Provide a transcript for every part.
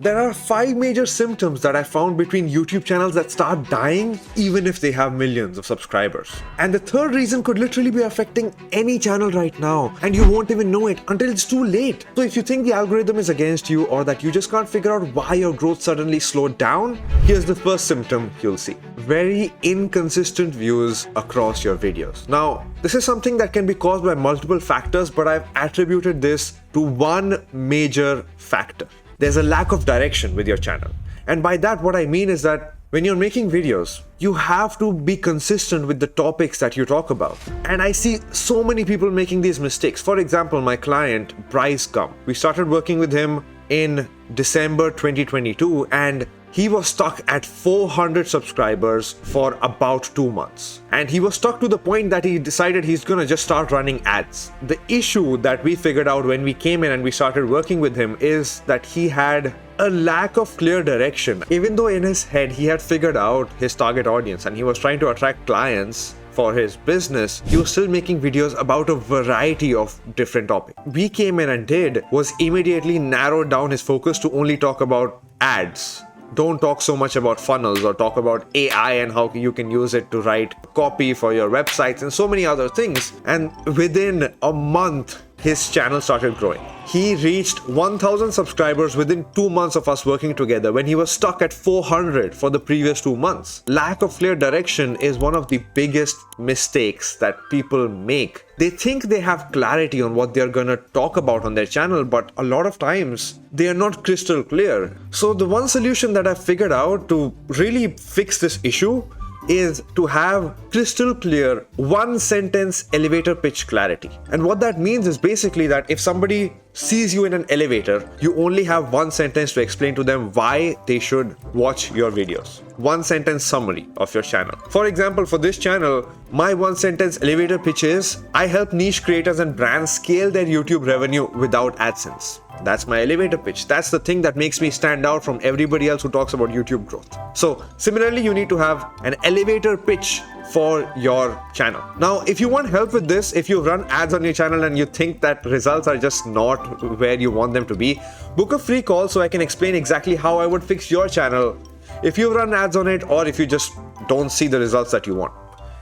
There are 5 major symptoms that I found between YouTube channels that start dying even if they have millions of subscribers. And the third reason could literally be affecting any channel right now, and you won't even know it until it's too late. So if you think the algorithm is against you or that you just can't figure out why your growth suddenly slowed down, here's the first symptom you'll see. Very inconsistent views across your videos. Now, this is something that can be caused by multiple factors, but I've attributed this to one major factor. There's a lack of direction with your channel. And by that, what I mean is that when you're making videos, you have to be consistent with the topics that you talk about. And I see so many people making these mistakes. For example, my client, Bryce Gum. We started working with him in December 2022, and he was stuck at 400 subscribers for about 2 months. And he was stuck to the point that he decided he's gonna just start running ads. The issue that we figured out when we came in and we started working with him is that he had a lack of clear direction. Even though in his head he had figured out his target audience and he was trying to attract clients for his business, he was still making videos about a variety of different topics. We came in and did was immediately narrowed down his focus to only talk about ads. Don't talk so much about funnels or talk about AI and how you can use it to write copy for your websites and so many other things. And within a month, his channel started growing. He reached 1,000 subscribers within 2 months of us working together when he was stuck at 400 for the previous 2 months. Lack of clear direction is one of the biggest mistakes that people make. They think they have clarity on what they're gonna talk about on their channel, but a lot of times they are not crystal clear. So the one solution that I've figured out to really fix this issue is to have crystal clear 1-sentence elevator pitch clarity. And what that means is basically that if somebody sees you in an elevator, you only have 1 sentence to explain to them why they should watch your videos. 1-sentence summary of your channel. For example, for this channel, my 1-sentence elevator pitch is, I help niche creators and brands scale their YouTube revenue without AdSense. That's my elevator pitch. That's the thing that makes me stand out from everybody else who talks about YouTube growth. So similarly, you need to have an elevator pitch for your channel. Now, if you want help with this, if you run ads on your channel and you think that results are just not where you want them to be, book a free call so I can explain exactly how I would fix your channel if you run ads on it or if you just don't see the results that you want.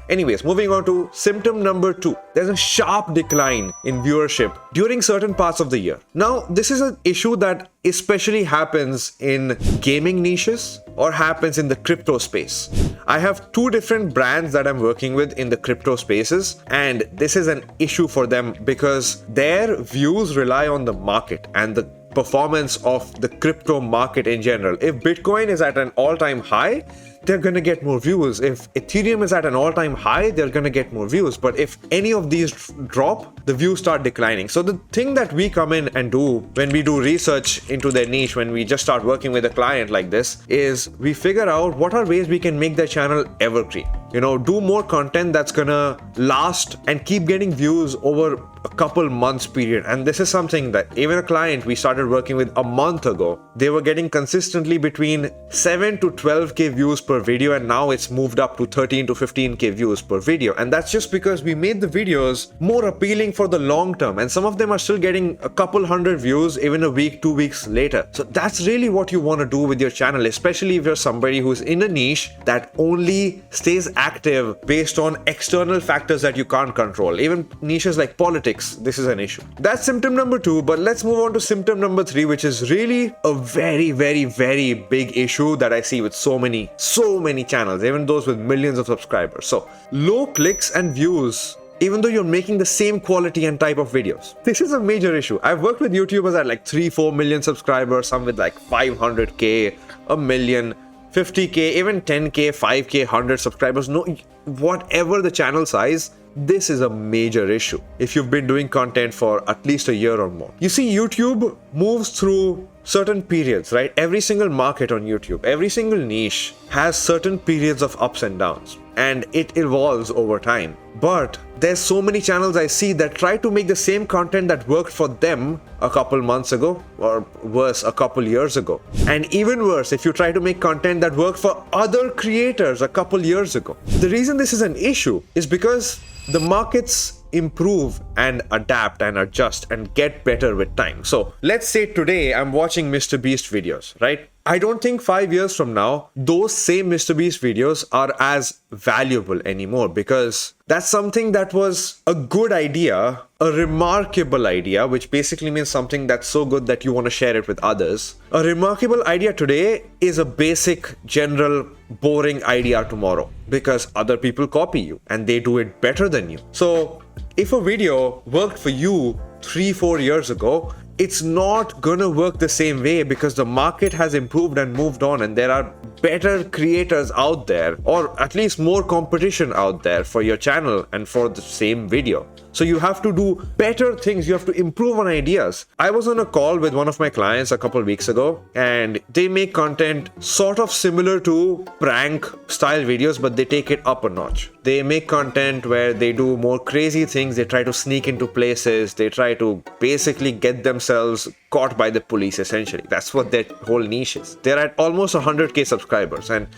Anyways, moving on to symptom number 2. There's a sharp decline in viewership during certain parts of the year. Now, this is an issue that especially happens in gaming niches or happens in the crypto space. I have 2 different brands that I'm working with in the crypto spaces, and this is an issue for them because their views rely on the market and the performance of the crypto market in general. If Bitcoin is at an all-time high, they're gonna get more views. If Ethereum is at an all-time high, they're gonna get more views. But if any of these drop, the views start declining. So the thing that we come in and do when we do research into their niche, when we just start working with a client like this, is we figure out what are ways we can make their channel evergreen. You know, do more content that's gonna last and keep getting views over a couple months period. And this is something that even a client we started working with a month ago, they were getting consistently between 7 to 12k views per video, and now it's moved up to 13 to 15k views per video. And that's just because we made the videos more appealing for the long term, and some of them are still getting a couple hundred views even a week, 2 weeks later. So that's really what you want to do with your channel, especially if you're somebody who's in a niche that only stays active based on external factors that you can't control. Even niches like politics, this is an issue. That's symptom number 2, but let's move on to symptom number 3, which is really a very, very, very big issue that I see with so many channels, even those with millions of subscribers. So low clicks and views, even though you're making the same quality and type of videos. This is a major issue. I've worked with YouTubers at like 3-4 million subscribers, some with like 500k, a million, 50k, even 10k, 5k, 100 subscribers. No, whatever the channel size, this is a major issue if you've been doing content for at least a year or more. You see, YouTube moves through certain periods, right? Every single market on YouTube, every single niche has certain periods of ups and downs, and it evolves over time. But there's so many channels I see that try to make the same content that worked for them a couple months ago, or worse, a couple years ago. And even worse, if you try to make content that worked for other creators a couple years ago. The reason this is an issue is because the markets improve and adapt and adjust and get better with time. So let's say today I'm watching MrBeast videos, right? I don't think 5 years from now, those same MrBeast videos are as valuable anymore, because that's something that was a good idea, a remarkable idea, which basically means something that's so good that you want to share it with others. A remarkable idea today is a basic, general, boring idea tomorrow, because other people copy you and they do it better than you. So if a video worked for you 3-4 years ago, it's not gonna work the same way, because the market has improved and moved on, and there are better creators out there, or at least more competition out there for your channel and for the same video. So you have to do better things. You have to improve on ideas. I was on a call with one of my clients a couple weeks ago, and they make content sort of similar to prank style videos, but they take it up a notch. They make content where they do more crazy things. They try to sneak into places. They try to basically get themselves caught by the police, essentially. That's what their whole niche is. They're at almost 100k subscribers. And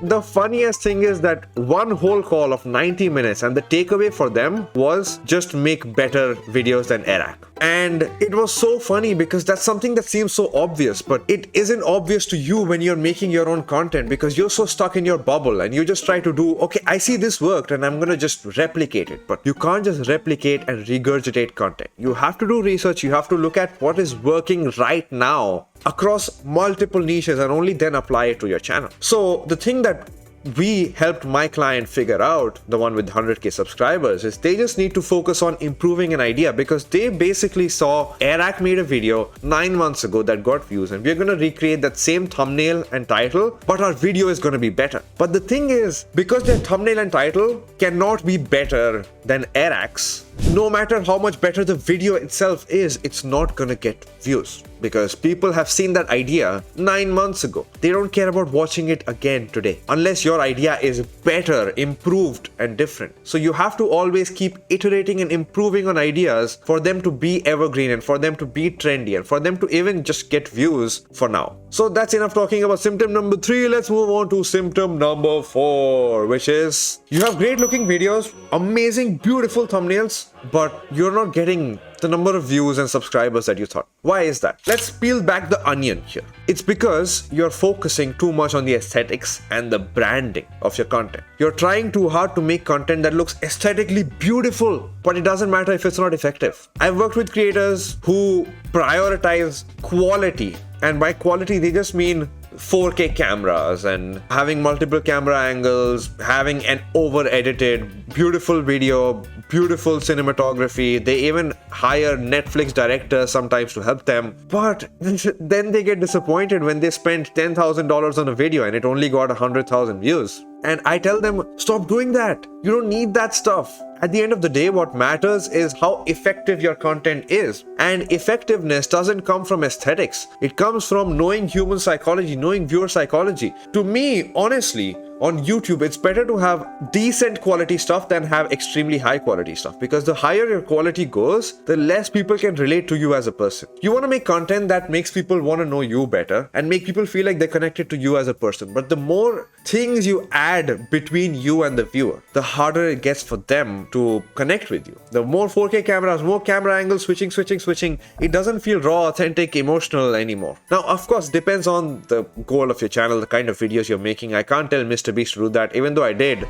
the funniest thing is that one whole call of 90 minutes, and the takeaway for them was just make better videos than Eric. And it was so funny, because that's something that seems so obvious, but it isn't obvious to you when you're making your own content, because you're so stuck in your bubble and you just try to do, okay, I see this worked and I'm gonna just replicate it. But you can't just replicate and regurgitate content. You have to do research. You have to look at what is working right now across multiple niches, and only then apply it to your channel. So the thing that we helped my client figure out, the one with 100k subscribers, is they just need to focus on improving an idea, because they basically saw Eric made a video 9 months ago that got views, and we're going to recreate that same thumbnail and title, but our video is going to be better. But the thing is, because their thumbnail and title cannot be better than Eric's, no matter how much better the video itself is, it's not gonna get views, because people have seen that idea 9 months ago. They don't care about watching it again today, unless your idea is better, improved, and different. So you have to always keep iterating and improving on ideas for them to be evergreen, and for them to be trendy, and for them to even just get views for now. So that's enough talking about symptom number 3. Let's move on to symptom number 4, which is you have great looking videos, amazing, beautiful thumbnails, but you're not getting the number of views and subscribers that you thought. Why is that? Let's peel back the onion here. It's because you're focusing too much on the aesthetics and the branding of your content. You're trying too hard to make content that looks aesthetically beautiful, but it doesn't matter if it's not effective. I've worked with creators who prioritize quality, and by quality they just mean 4K cameras and having multiple camera angles, having an over-edited, beautiful video, beautiful cinematography. They even hire Netflix directors sometimes to help them. But then they get disappointed when they spend $10,000 on a video and it only got 100,000 views. And I tell them, stop doing that. You don't need that stuff. At the end of the day, what matters is how effective your content is. And effectiveness doesn't come from aesthetics. It comes from knowing human psychology, knowing viewer psychology. To me, honestly, on YouTube, it's better to have decent quality stuff than have extremely high quality stuff, because the higher your quality goes, the less people can relate to you as a person. You want to make content that makes people want to know you better and make people feel like they're connected to you as a person. But the more things you add between you and the viewer, the harder it gets for them to connect with you. The more 4K cameras, more camera angles, switching, it doesn't feel raw, authentic, emotional anymore. Now, of course, depends on the goal of your channel, the kind of videos you're making. I can't tell MrBeast to do that, even though I did.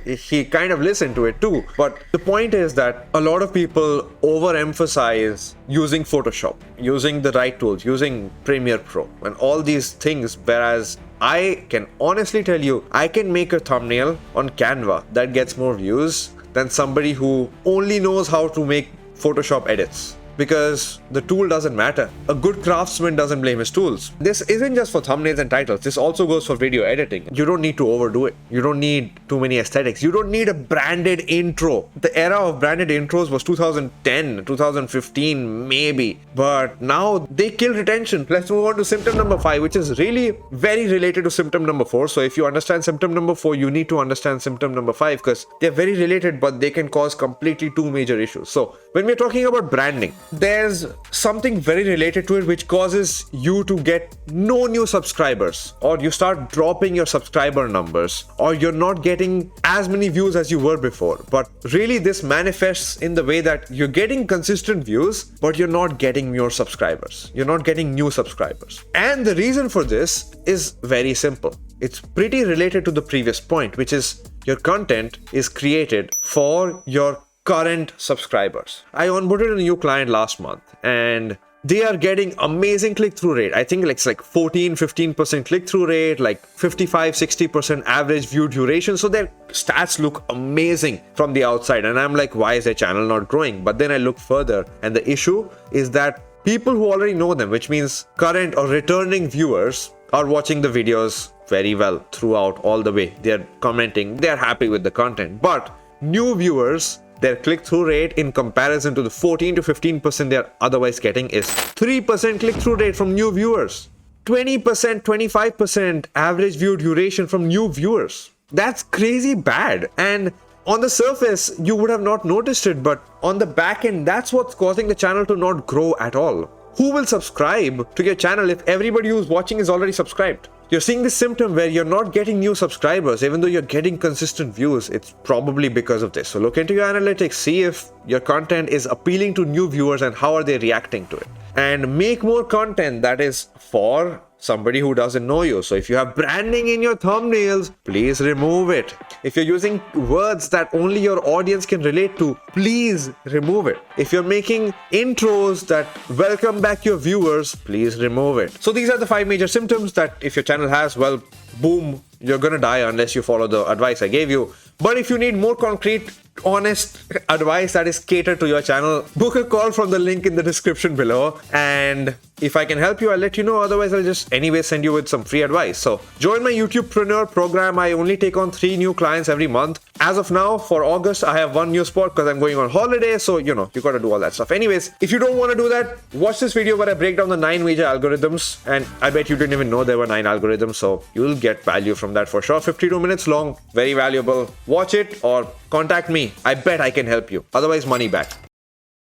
He kind of listened to it too. But the point is that a lot of people overemphasize using Photoshop, using the right tools, using Premiere Pro, and all these things, whereas I can honestly tell you, I can make a thumbnail on Canva that gets more views than somebody who only knows how to make Photoshop edits. Because the tool doesn't matter. A good craftsman doesn't blame his tools. This isn't just for thumbnails and titles. This also goes for video editing. You don't need to overdo it. You don't need too many aesthetics. You don't need a branded intro. The era of branded intros was 2010, 2015, maybe. But now they kill retention. Let's move on to symptom number 5, which is really very related to symptom number 4. So if you understand symptom number 4, you need to understand symptom number 5, because they're very related, but they can cause completely two major issues. So when we're talking about branding, there's something very related to it which causes you to get no new subscribers, or you start dropping your subscriber numbers, or you're not getting as many views as you were before. But really this manifests in the way that you're getting consistent views, but you're not getting more subscribers. You're not getting new subscribers. And the reason for this is very simple. It's pretty related to the previous point, which is your content is created for your current subscribers. I onboarded a new client last month and they are getting amazing click-through rate. I think it's like 14-15% click-through rate, like 55-60% average view duration. So their stats look amazing from the outside. And I'm like, why is their channel not growing? But then I look further and the issue is that people who already know them, which means current or returning viewers, are watching the videos very well throughout all the way. They're commenting, they're happy with the content. But new viewers, their click-through rate in comparison to the 14 to 15% they're otherwise getting is 3% click-through rate from new viewers. 20%, 25% average view duration from new viewers. That's crazy bad. And on the surface, you would have not noticed it, but on the back end, that's what's causing the channel to not grow at all. Who will subscribe to your channel if everybody who's watching is already subscribed? You're seeing this symptom where you're not getting new subscribers, even though you're getting consistent views. It's probably because of this. So look into your analytics, see if your content is appealing to new viewers and how are they reacting to it. And make more content that is for somebody who doesn't know you. So if you have branding in your thumbnails, please remove it. If you're using words that only your audience can relate to, please remove it. If you're making intros that welcome back your viewers, please remove it. So these are the 5 major symptoms that if your channel has, well, boom, you're gonna die unless you follow the advice I gave you. But if you need more concrete, honest advice that is catered to your channel, book a call from the link in the description below. And if I can help you, I'll let you know. Otherwise, I'll just anyway send you with some free advice. So join my YouTubepreneur program. I only take on 3 new clients every month. As of now, for August, I have 1 new spot because I'm going on holiday. So, you got to do all that stuff. Anyways, if you don't want to do that, watch this video where I break down the 9 major algorithms. And I bet you didn't even know there were 9 algorithms. So you'll get value from that for sure. 52 minutes long, very valuable. Watch it or contact me. I bet I can help you. Otherwise, money back.